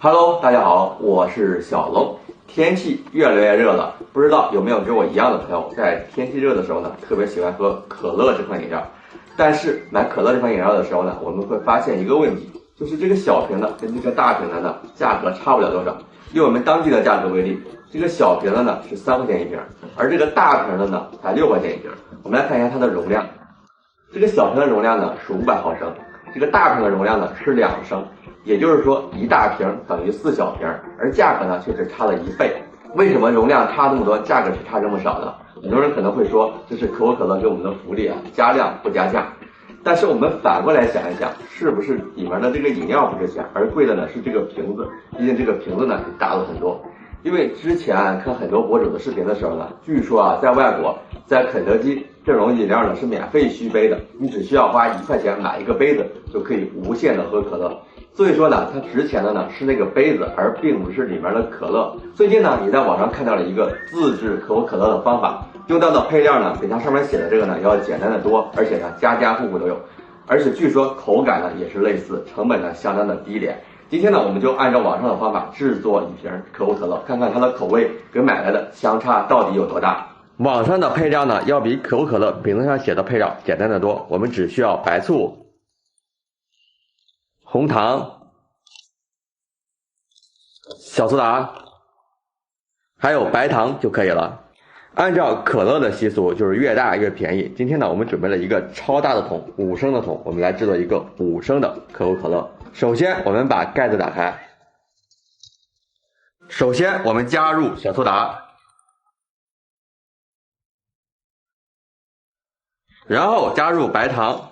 Hello， 大家好，我是小龙。天气越来越热了，不知道有没有跟我一样的朋友，在天气热的时候呢，特別喜歡喝可樂這款飲料。但是買可樂這款飲料的時候呢，我們會發現一個問題，就是這個小瓶的跟這個大瓶的呢，價格差不了多少。以我們當地的價格為例，這個小瓶的呢是3塊錢一瓶，而這個大瓶的呢才6塊錢一瓶。我們來看一下它的容量，這個小瓶的容量呢是500毫升，這個大瓶的容量呢是2升。也就是說，一大瓶等於4小瓶，而價格呢卻是差了1倍。為什麼容量差這麼多，價格是差這麼少呢？很多人可能會說，這是可口可樂給我們的福利啊，加量不加價。但是我們反過來想一想，是不是裡面的這個飲料不值錢，而貴的呢是這個瓶子？畢竟這個瓶子呢是大了很多。因為之前看很多博主的視頻的時候呢，據說啊，在外國，在肯德基這種飲料呢是免費續杯的，你只需要花1塊錢買一個杯子，就可以無限的喝可樂。所以說呢，它值錢的呢是那個杯子，而並不是裡面的可樂。最近呢，也在網上看到了一个自制可口可樂的方法，用到的配料呢比它上面寫的這個呢要簡單的多，而且呢家家戶戶都有，而且據說口感呢也是類似，成本呢相當的低廉。今天呢，我們就按照網上的方法制作一瓶可口可樂，看看它的口味跟買來的相差到底有多大。網上的配料呢要比可口可樂瓶子上寫的配料簡單的多，我們只需要白醋、紅糖、小蘇打還有白糖就可以了。按照可樂的習俗，就是越大越便宜。今天呢，我們準備了一個超大的桶，5升的桶，我們來制作一個5升的可口可樂。首先我們把蓋子打開，首先我們加入小蘇打，然後加入白糖，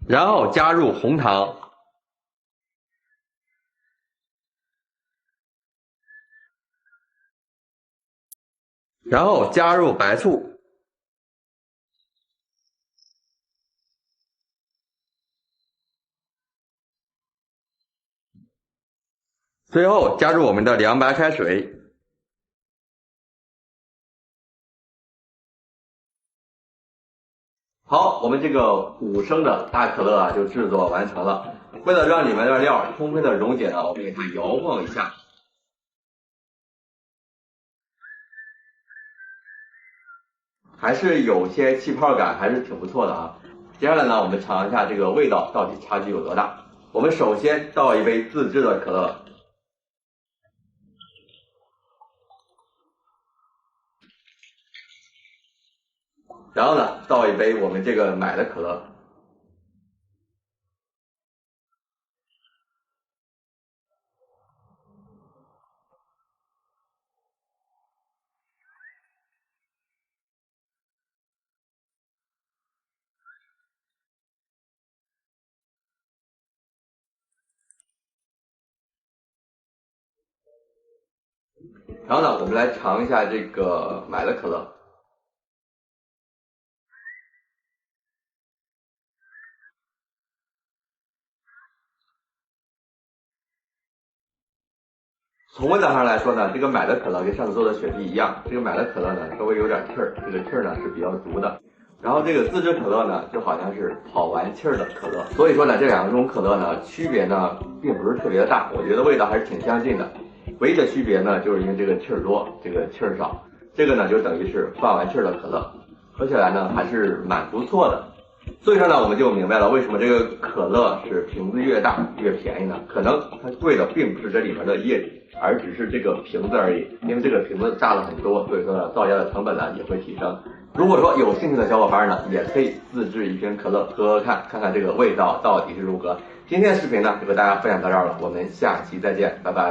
然後加入紅糖，然後加入白醋，最後加入我們的涼白開水。好，我們這個5升的大可樂啊就制作完成了。為了讓裡面的料充分的溶解呢，我們給它搖晃一下。還是有些氣泡感，還是挺不錯的啊。接下來呢，我們嘗一下這個味道到底差距有多大。我們首先倒一杯自制的可樂，然後呢，倒一杯我們這個買的可樂。然後呢，我們來嘗一下這個買的可樂。從味道上來說呢，這個買的可樂跟上次做的雪碧一樣，這個買的可樂呢稍微有點氣兒，這個氣兒呢是比較足的。然後這個自制可樂呢，就好像是跑完氣兒的可樂。所以說呢，這兩種可樂呢，區別呢並不是特別的大，我覺得味道還是挺相近的。唯一的區別呢，就是因為這個氣兒多，這個氣兒少。這個呢就等於是放完氣兒的可樂，喝起來呢還是蠻不錯的。所以說呢，我們就明白了為什麼這個可樂是瓶子越大越便宜呢？可能它貴的並不是這裡面的液體，而只是這個瓶子而已。因為這個瓶子大了很多，所以說呢，造價的成本呢也會提升。如果說有興趣的小伙伴呢，也可以自制一瓶可樂喝喝看，看看這個味道到底是如何。今天的視頻呢就和大家分享到這兒了，我們下期再見，拜拜。